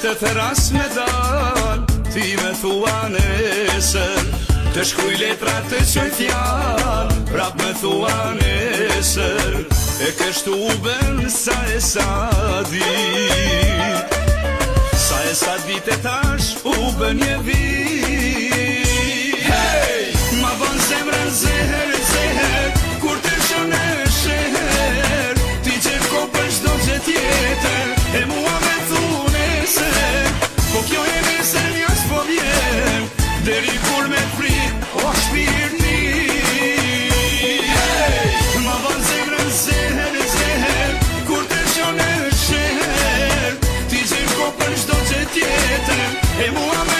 Të theras me dal, ti me thua nesër, të shkruj letra të qoj fjall, prap me thua nesër, e kështu u ben sa e sa dit, sa e sa dit e tash u ben një vit. Hey! Ma ban zemrën zeher, zeher, kur të shone sheher, ti që kopën shdo që tjetër, e mua me thua po kjo e nesër njës po vjen, deri kur me frik o shpirti. Hey! Ma ban zemrën zeher, zeher, kur të shone sheher, ti që kopën shdo që tjetër, e mua me